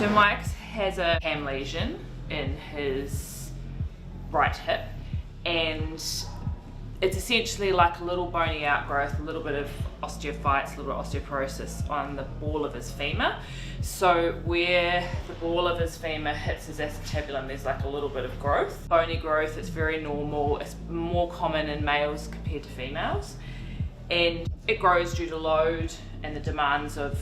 So Mike's has a cam lesion in his right hip, and it's essentially like a little bony outgrowth, a little bit of osteophytes, a little bit of osteoporosis on the ball of his femur. So where the ball of his femur hits his acetabulum, there's like a little bit of growth. Bony growth, it's very normal. It's more common in males compared to females. And it grows due to load and the demands of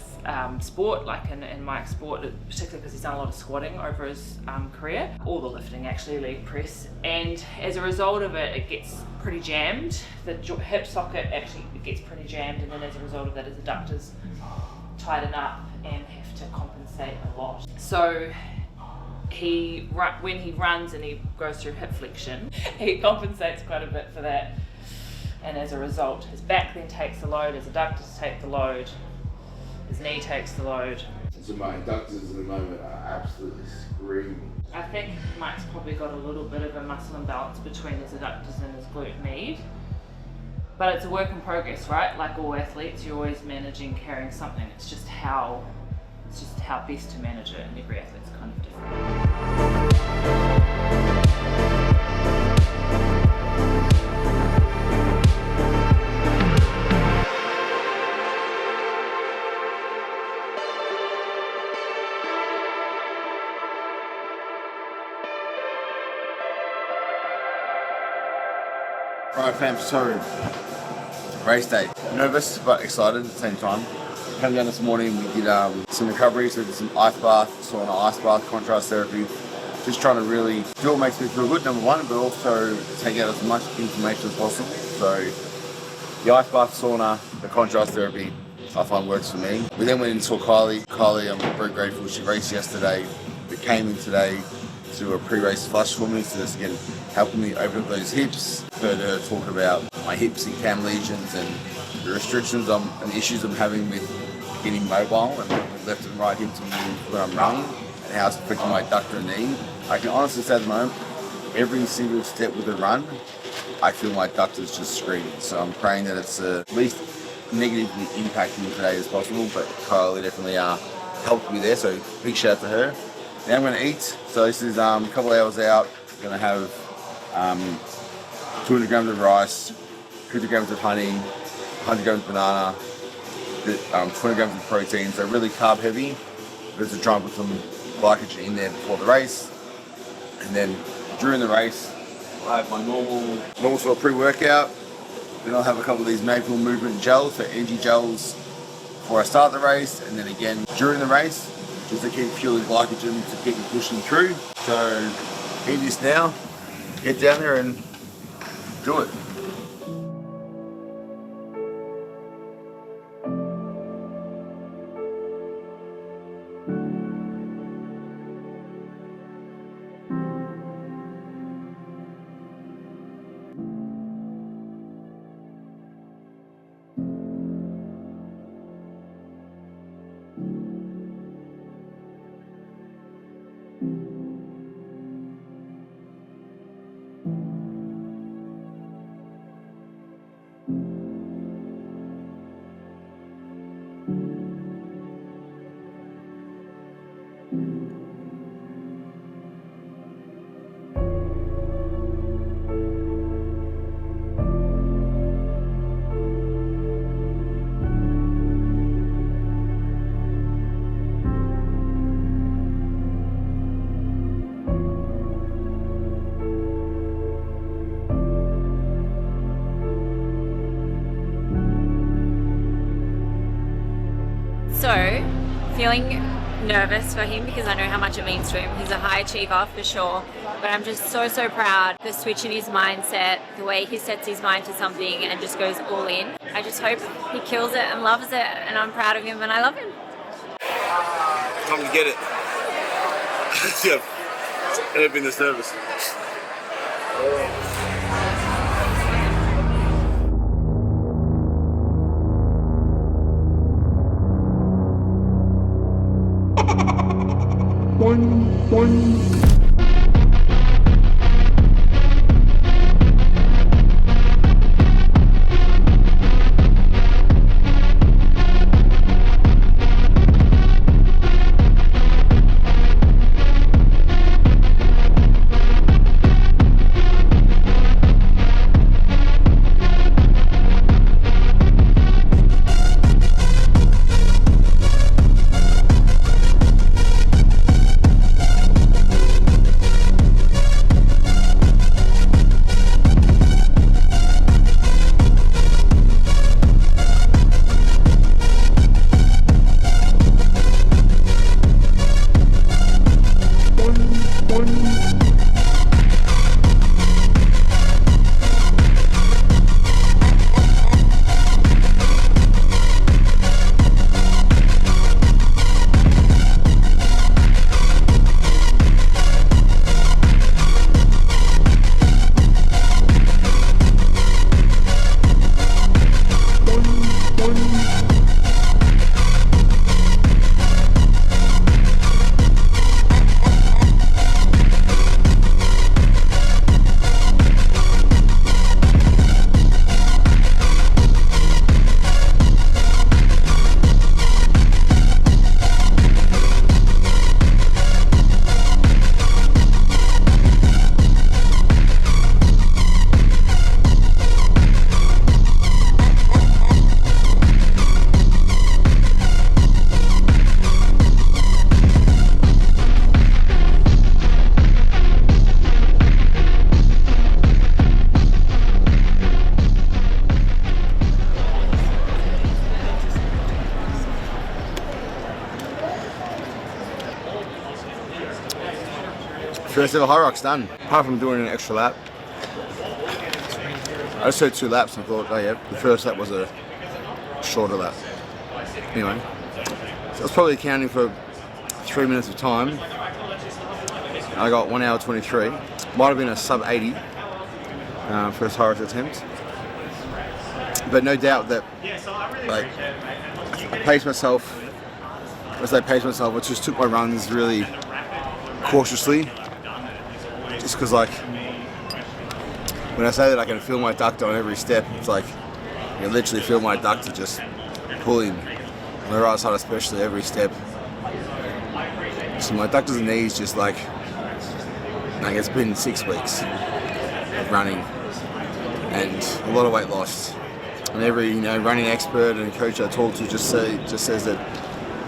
sport, like in Mike's sport, particularly because he's done a lot of squatting over his career, all the lifting actually, leg press, and as a result of it, it gets pretty jammed. The hip socket actually gets pretty jammed, and then as a result of that, his adductors tighten up and have to compensate a lot. So when he runs and he goes through hip flexion, he compensates quite a bit for that. And as a result, his back then takes the load, his adductors take the load, his knee takes the load. So my adductors at the moment are absolutely screaming. I think Mike's probably got a little bit of a muscle imbalance between his adductors and his glute med. But it's a work in progress, right? Like all athletes, you're always managing, carrying something. It's just how best to manage it, and every athlete's kind of different. Right fam, so race day. Nervous but excited at the same time. Came down this morning, we did some recovery, so we did some ice bath, sauna ice bath, contrast therapy. Just trying to really do what makes me feel good, number one, but also take out as much information as possible. So the ice bath, sauna, the contrast therapy, I find works for me. We then went and saw Kylie. Kylie, I'm very grateful, she raced yesterday. We came in today to a pre-race flush for me, so that's again helping me open up those hips. Heard her talk about my hips and cam lesions and the restrictions and issues I'm having with getting mobile and left and right hip to move when I'm running, and how it's affecting my adductor and knee. I can honestly say at the moment, every single step with the run, I feel my adductors just screaming. So I'm praying that it's at least negatively impacting today as possible, but Kylie definitely helped me there, so big shout out to her. Now I'm going to eat. So this is a couple of hours out. I'm going to have 200 grams of rice, 50 grams of honey, 100 grams of banana, 20 grams of protein. So really carb heavy, but to try and put some glycogen in there before the race. And then during the race, I have my normal sort of pre-workout. Then I'll have a couple of these maple movement gels, so energy gels before I start the race, and then again during the race, just to keep fueling glycogen to keep me pushing through. So eat this now, get down there and do it. So, feeling nervous for him because I know how much it means to him. He's a high achiever for sure, but I'm just so proud. The switch in his mindset, the way he sets his mind to something and just goes all in. I just hope he kills it and loves it, and I'm proud of him and I love him. Time to get it. Yeah, I've never been this nervous. First ever HYROX done. Apart from doing an extra lap, I just did 2 laps and I thought, oh yeah, the first lap was a shorter lap. Anyway, so I was probably accounting for 3 minutes of time. I got 1 hour 23. Might have been a sub 80 first HYROX attempt. But no doubt that, like, I paced myself. As I paced myself, I just took my runs really cautiously. Just because, like, when I say that I can feel my ductor on every step, it's like you can literally feel my ductor just pulling on the right side, especially every step. So my ductors and knees just like it's been 6 weeks of running and a lot of weight lost. And every running expert and coach I talk to just says that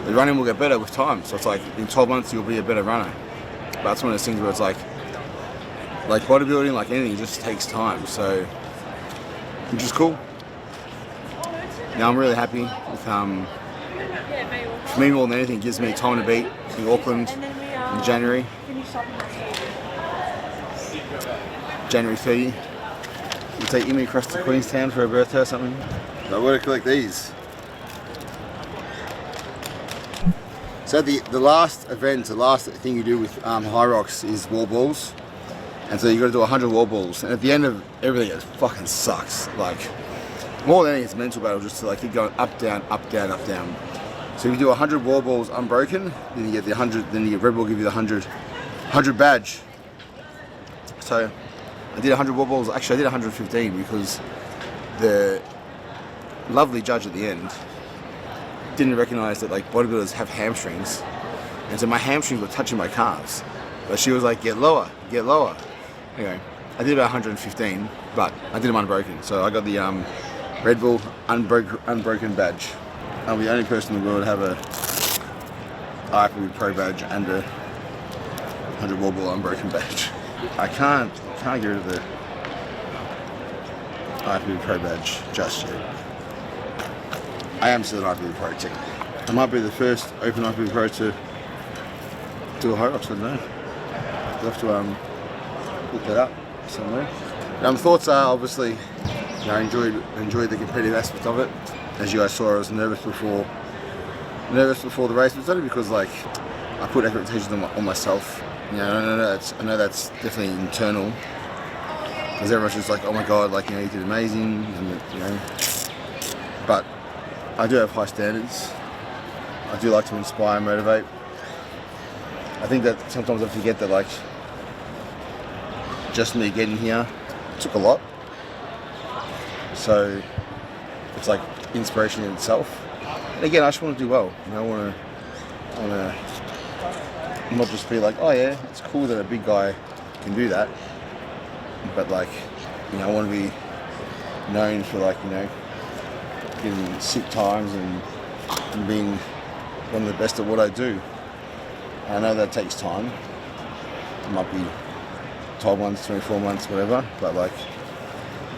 the running will get better with time. So it's like in 12 months you'll be a better runner. But that's one of those things where it's like bodybuilding, like anything, it just takes time. So, which is cool. Now I'm really happy with for me more than anything, it gives me time to beat in Auckland in January. January 30. We'll take Emmy across to Queenstown for her birthday or something. I want to collect these. So the last event, the last thing you do with HYROX is wall balls. And so you got to do 100 wall balls. And at the end of everything, it fucking sucks. Like, more than anything, it's a mental battle just to like keep going up, down, up, down, up, down. So if you do 100 wall balls unbroken, then you get the 100, then you get Red Bull give you the 100 badge. So I did 100 wall balls. Actually, I did 115 because the lovely judge at the end didn't recognize that like bodybuilders have hamstrings, and so my hamstrings were touching my calves. But she was like, get lower, get lower. Anyway, I did about 115, but I did them unbroken. So I got the Red Bull unbroken badge. I'm the only person in the world to have a IFBB Pro badge and a 100 wall ball unbroken badge. I can't get rid of the IFBB Pro badge just yet. I am still an IFBB Pro technically. I might be the first open IFBB Pro to do a HYROX, I don't know. I'll have to look that up somewhere. Thoughts are obviously, I enjoyed the competitive aspect of it. As you guys saw, I was nervous before the race, but it's only because like I put expectations on myself. I know that's definitely internal, because everyone's just like, oh my god, like you did amazing, and But I do have high standards. I do like to inspire and motivate. I think that sometimes I forget that like just me getting here took a lot. So it's like inspiration in itself. And again, I just want to do well. I want to not just be like, oh yeah, it's cool that a big guy can do that, but like, I want to be known for like, getting sick times and being one of the best at what I do. I know that takes time. It might be 12 months, 24 months, whatever, but like,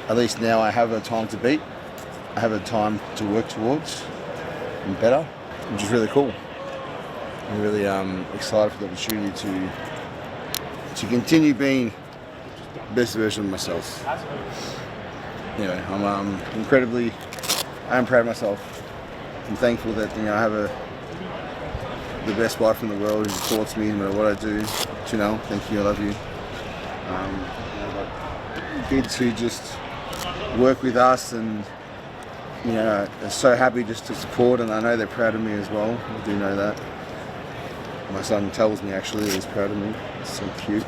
at least now I have a time to beat. I have a time to work towards and better, which is really cool. I'm really excited for the opportunity to continue being the best version of myself. Anyway, I am proud of myself. I'm thankful that I have the best wife in the world who supports me no matter what I do. Janelle, thank you, I love you. Kids who just work with us and are so happy just to support, and I know they're proud of me as well. I do know that. My son tells me actually that he's proud of me. It's so cute.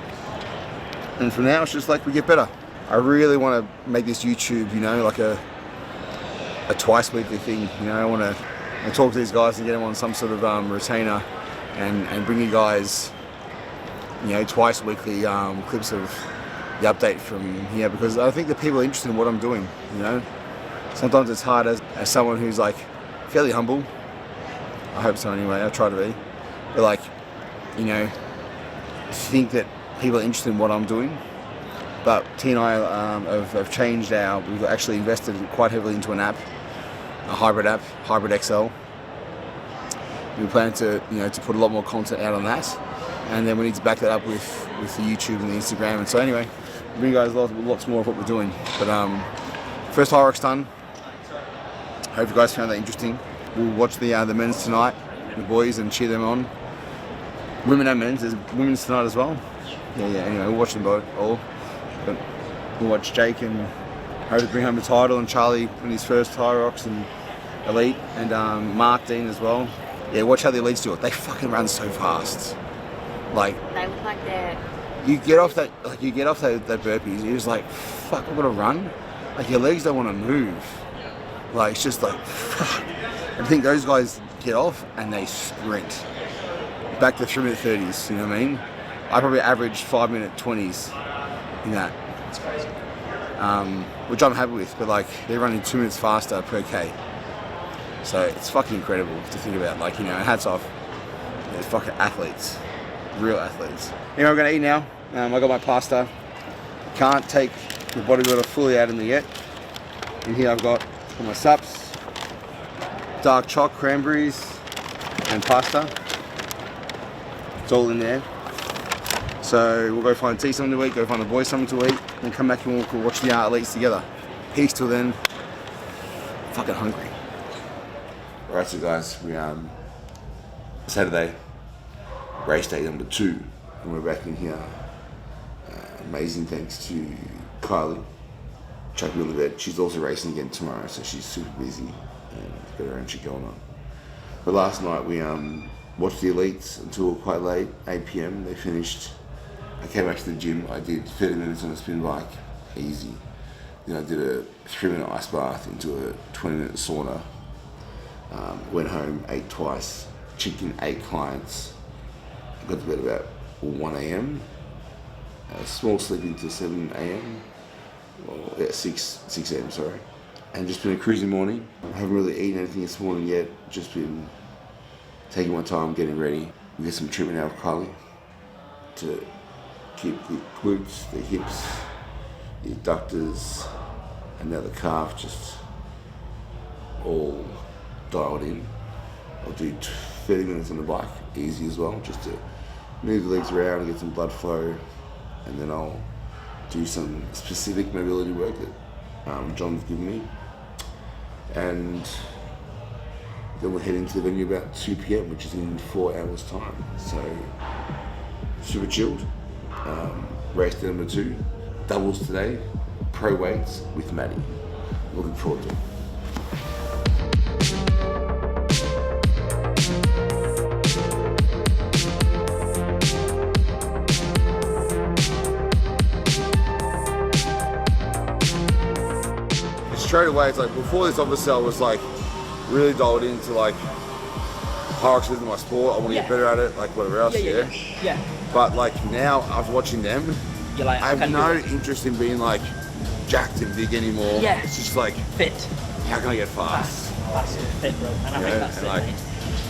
And from now it's just like we get better. I really want to make this YouTube, like a twice weekly thing. I want to talk to these guys and get them on some sort of retainer and bring you guys, twice weekly clips of the update from here, because I think that people are interested in what I'm doing. Sometimes it's hard as someone who's like fairly humble. I hope so anyway. I try to be. But like, think that people are interested in what I'm doing. But T and I have changed we've actually invested quite heavily into an app, a hybrid app, Hybrid XL. We plan to, to put a lot more content out on that. and then we need to back that up with the YouTube and the Instagram. And so anyway, I'll bring you guys lots more of what we're doing. But first HYROX done. Hope you guys found that interesting. We'll watch the men's tonight, the boys, and cheer them on. Women and men's. There's women's tonight as well. Yeah. Anyway, we'll watch them both all. But we'll watch Jake and hope to bring home the title, and Charlie in his first HYROX and Elite, and Mark Dean as well. Yeah, watch how the elites do it. They fucking run so fast. Like, They look like they're... you get off that burpees, you're just like, fuck, I've got to run. Like, your legs don't want to move. Like, it's just like, fuck. I think those guys get off and they sprint back to 3-minute 30s. You know what I mean? I probably average 5-minute 20s in that. That's crazy. Which I'm happy with, but like, they're running 2 minutes faster per K. So it's fucking incredible to think about. Like, you know, hats off. They're fucking athletes. Real athletes. Anyway, we're gonna eat now. I got my pasta. Can't take the Bodybuilder fully out of me yet. And here I've got all my sups, dark choc, cranberries, and pasta. It's all in there. So we'll go find tea something to eat, go find the boys something to eat, and come back and we'll watch the elites together. Peace till then. Fucking hungry. Alright, so guys, we Saturday, race day number 2, and we're back in here. Amazing thanks to Kylie, chucked me on the bed. She's also racing again tomorrow, so she's super busy and got her own shit going on. But last night we watched the elites until quite late, 8 PM. They finished. I came back to the gym. I did 30 minutes on a spin bike, easy. Then I did a 3-minute ice bath into a 20-minute sauna. Went home, ate twice, chipped in 8 clients. Got to bed about 1 AM. A small sleep into 7 AM. Well, yeah, 6 AM, sorry. And just been a cruising morning. I haven't really eaten anything this morning yet. Just been taking my time, getting ready. We get some treatment out of Kylie to keep the glutes, the hips, the adductors, and now the calf just all dialed in. I'll do 30 minutes on the bike, easy as well, just to move the legs around and get some blood flow, and then I'll do some specific mobility work that John's given me, and then we'll head into the venue about 2 PM, which is in 4 hours time. So super chilled. Race day number 2, doubles today, pro weights with Maddie. Looking forward to it. Straight away, it's like, before this obviously I was like really dialed into like HYROX is my sport, I want to get better at it, like whatever else, yeah. But like now after watching them, You're like, I have no interest in being like jacked and big anymore. Yeah. It's just like, fit. how can I get fast? That's fit, bro. And I think that's and it, like, mate.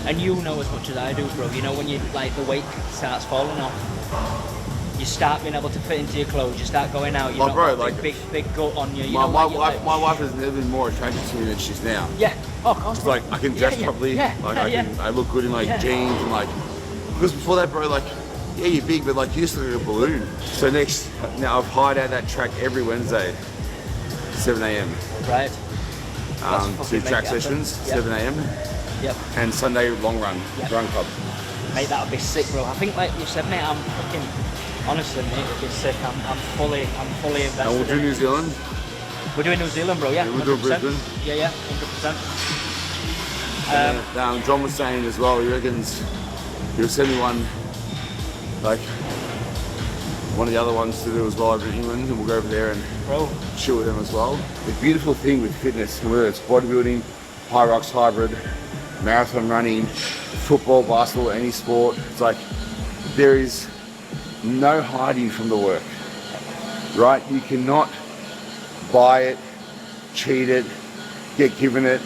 And you know as much as I do, bro. You know when you like the weight starts falling off, you start being able to fit into your clothes. You start going out. You Like, know, bro, got like, big gut on you. You my know, like, wife has never been more attracted to me than she's now. Yeah. Oh, of course. It's like I can dress properly. Like I look good in like jeans and like, because before that, bro, like, yeah, you're big, but like you just look like a balloon. So now I've hired out that track every Wednesday, 7 AM. Right. 2 track sessions, 7 AM. Yep. And Sunday long run, run club. Mate, that would be sick, bro. I think like you said, mate, I'm fucking, honestly, mate, it'd be sick. I'm fully invested. And we'll do New Zealand. We're doing New Zealand, bro, yeah. We'll do 100%. Brisbane. Yeah, 100%. John was saying as well, he reckons he'll send me one of the other ones to do as well over in England, and we'll go over there and chill with them as well. The beautiful thing with fitness, whether it's bodybuilding, HYROX hybrid, marathon running, football, basketball, any sport, it's like there is no hiding from the work, right? You cannot buy it, cheat it, get given it.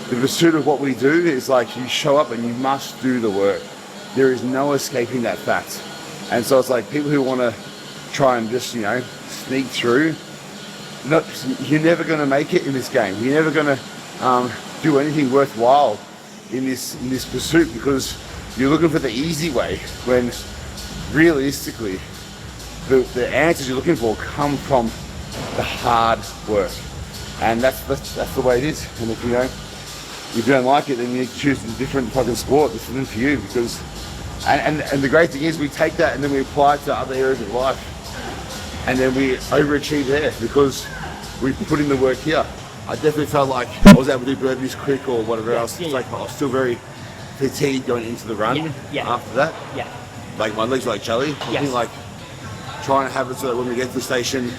The pursuit of what we do is like you show up and you must do the work. There is no escaping that fact. And so it's like people who want to try and just, sneak through, you're never going to make it in this game. You're never going to do anything worthwhile in this pursuit, because you're looking for the easy way when realistically, the answers you're looking for come from the hard work, and that's the way it is. And if you don't like it, then you choose a different fucking sport. This isn't for you, because and the great thing is we take that and then we apply it to other areas of life, and then we overachieve there because we put in the work here. I definitely felt like I was able to do burpees quick or whatever else. It's like I was still very fatigued going into the run after that. Yeah. Like my legs were like jelly. I think like trying to have it so that when we get to the station,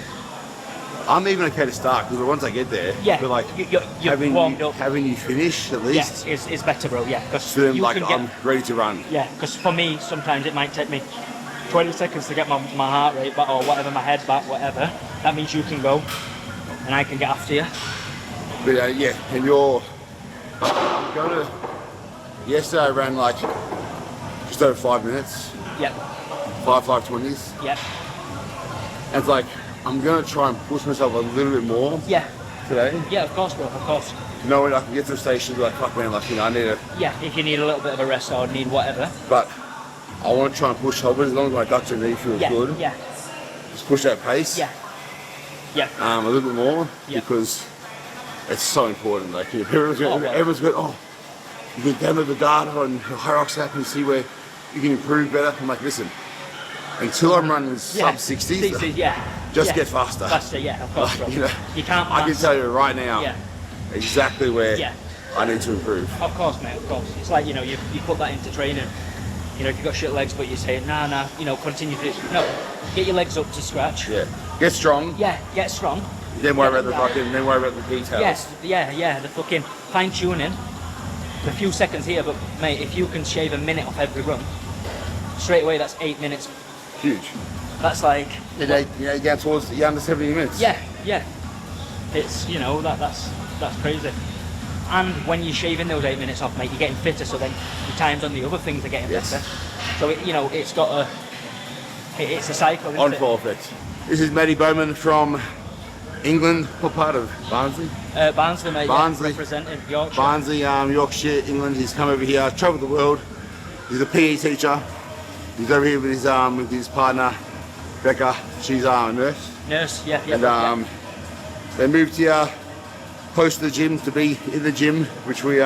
I'm even okay to start, because once I get there, but like you're having you finish at least. Yeah, it's better, bro. Yeah, because so then, like I'm ready to run. Yeah, because for me, sometimes it might take me 20 seconds to get my heart rate back or whatever, my head back, whatever. That means you can go, and I can get after you. But yeah, and I'm gonna. Yesterday I ran like just over 5 minutes. Yeah. 5:20s. Yeah. And it's like I'm gonna try and push myself a little bit more. Yeah. Today. Yeah, of course, bro. Of course. Knowing I can get to the station, be like, fuck man, like I need a. Yeah, if you need a little bit of a rest or need whatever. But I want to try and push hard, as long as my ducks and knee feels good. Yeah. Just push that pace. Yeah. Yeah. A little bit more because it's so important. Like everyone's going, you can download the data on the HYROX app and see where you can improve better. I'm like, listen, until I'm running sub 60s, just get faster. Faster, yeah, of course, bro. You can't. I can tell you right now exactly where I need to improve. Of course, mate. Of course. It's like you put that into training. If you've got shit legs, but you say, nah, continue to get your legs up to scratch. Yeah. Get strong. Yeah, get strong. Then worry about the details. Yes, yeah, the fucking fine tuning. A few seconds here, but mate, if you can shave a minute off every run, straight away that's 8 minutes. Huge. That's like. Down towards under 70 minutes. Yeah. It's that's crazy. And when you're shaving those 8 minutes off, mate, you're getting fitter, so then your times on the other things are getting better. So it's a cycle, isn't it? On-fall effect. This is Matty Bowman from England. What part of Barnsley? Barnsley, mate. Barnsley. Representing Yorkshire. Barnsley, Yorkshire, England. He's come over here, travelled the world. He's a PE teacher. He's over here with his partner, Becca. She's a nurse. Nurse, yeah. And they moved here close to the gym, to be in the gym, which we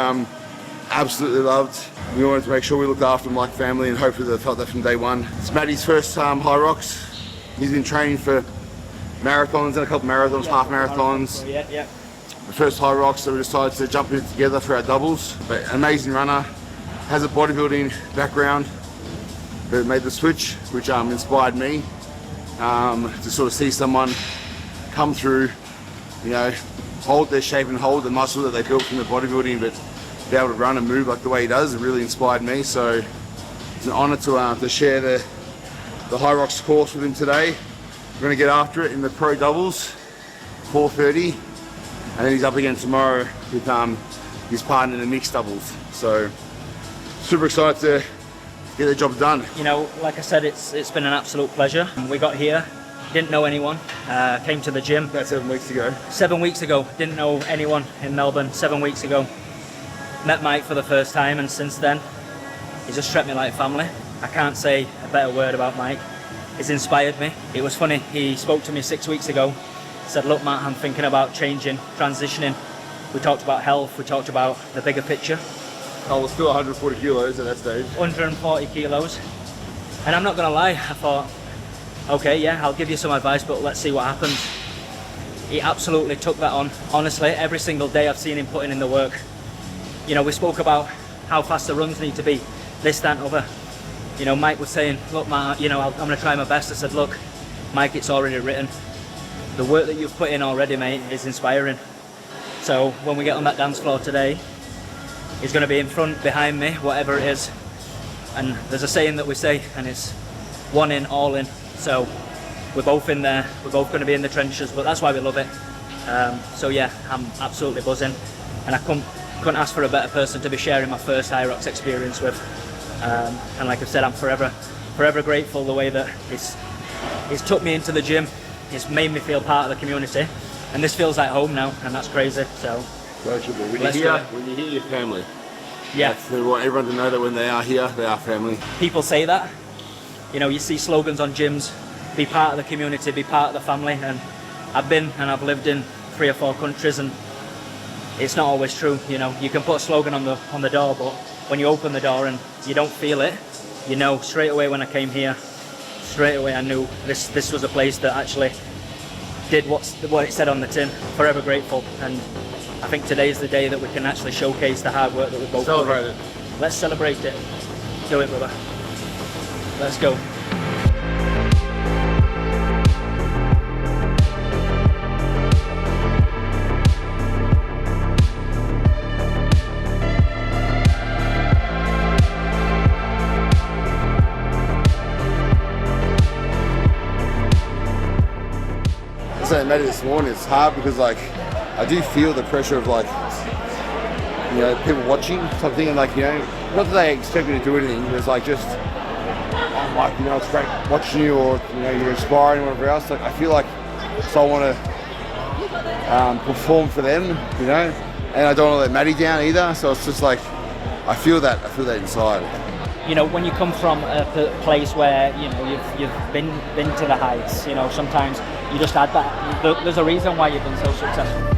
absolutely loved. We wanted to make sure we looked after them like family, and hopefully they felt that from day one. It's Matty's first HYROX. He's been training for marathons and a couple marathons, half marathons. Yeah. The first HYROX, so we decided to jump in it together for our doubles. But an amazing runner, has a bodybuilding background, but made the switch, which inspired me to sort of see someone come through, hold their shape and hold the muscle that they built from the bodybuilding, but be able to run and move like the way he does. It really inspired me. So it's an honour to share the HYROX course with him today. We're going to get after it in the pro doubles, 4:30, and then he's up again tomorrow with his partner in the mixed doubles. So super excited to get the job done. Like I said, it's been an absolute pleasure. We got here, didn't know anyone, came to the gym. About 7 weeks ago. 7 weeks ago, didn't know anyone in Melbourne. 7 weeks ago, met Mike for the first time, and since then, he's just treated me like family. I can't say a better word about Mike. He's inspired me. It was funny, he spoke to me 6 weeks ago, said, look Matt, I'm thinking about changing, transitioning. We talked about health, we talked about the bigger picture. I was still 140 kilos at that stage. 140 kilos. And I'm not gonna lie, I thought, okay, yeah, I'll give you some advice, but let's see what happens. He absolutely took that on. Honestly, every single day I've seen him putting in the work. We spoke about how fast the runs need to be, this, that, and other. Mike was saying, look, Matt, I'm going to try my best. I said, look, Mike, it's already written. The work that you've put in already, mate, is inspiring. So when we get on that dance floor today, he's going to be in front, behind me, whatever it is. And there's a saying that we say, and it's one in, all in. So we're both in there. We're both going to be in the trenches, but that's why we love it. So yeah, I'm absolutely buzzing. And I couldn't ask for a better person to be sharing my first HYROX experience with. And like I said, I'm forever grateful the way that he's took me into the gym. He's made me feel part of the community, and this feels like home now, and that's crazy. So when you hear your family, yeah, we want everyone to know that when they are here, they are family. People say that, You know, you see slogans on gyms, be part of the community, be part of the family, and I've been and I've lived in 3 or 4 countries, and it's not always true. You know, you can put a slogan on the door, but when you open the door and you don't feel it, you know, straight away when I came here, straight away I knew this was a place that actually did what it said on the tin. Forever grateful, and I think today's the day that we can actually showcase the hard work that we both Celebrate it. Let's celebrate it. Do it, brother. Let's go. I made it this morning. It's hard because like I do feel the pressure of like, you know, people watching something, and like, you know, not that they expect me to do anything, but it's like just, I'm like, you know, it's great watching you, or you know, you're inspiring or whatever else. Like I feel like, so I want to perform for them, you know, and I don't want to let Maddie down either. So it's just like I feel that inside. You know, when you come from a place where, you know, you've been to the heights, you know, sometimes you just add that. There's a reason why you've been so successful.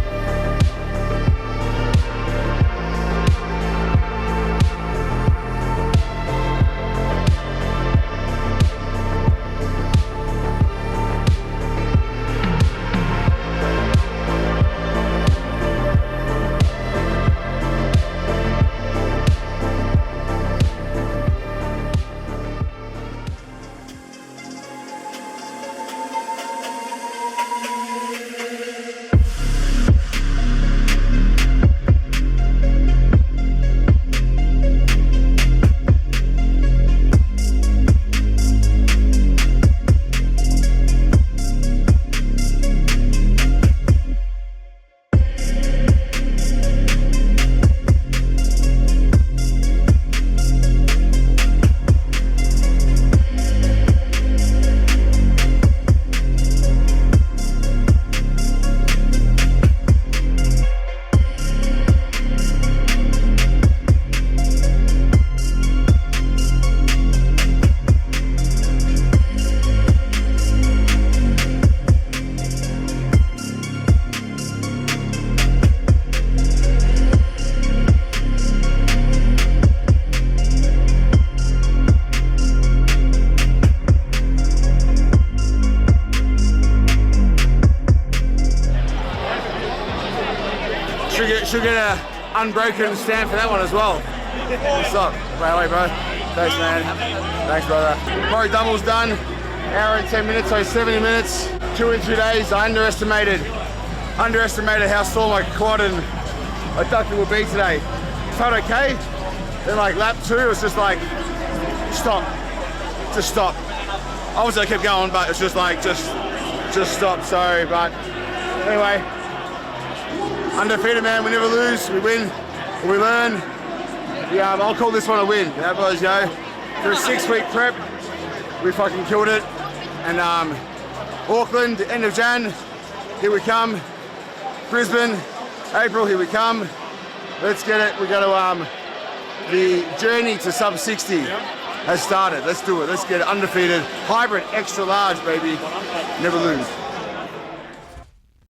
Should get a unbroken stand for that one as well. What's up? Right away, bro. Thanks, man. Thanks, brother. Pro doubles done. Hour and 10 minutes, so 70 minutes. 2 in 2 days. I underestimated how sore my quad and adductor will be today. Felt okay. Then like lap 2, it was just like, stop. Just stop. Obviously I kept going, but it's just like, just stop. Sorry, but anyway. Undefeated, man. We never lose. We win. We learn. Yeah, I'll call this one a win. How about go? For a 6-week prep, we fucking killed it. And Auckland, end of Jan, here we come. Brisbane, April, here we come. Let's get it. We got to. The journey to sub 60 has started. Let's do it. Let's get it. Undefeated. Hybrid, extra large, baby. Never lose.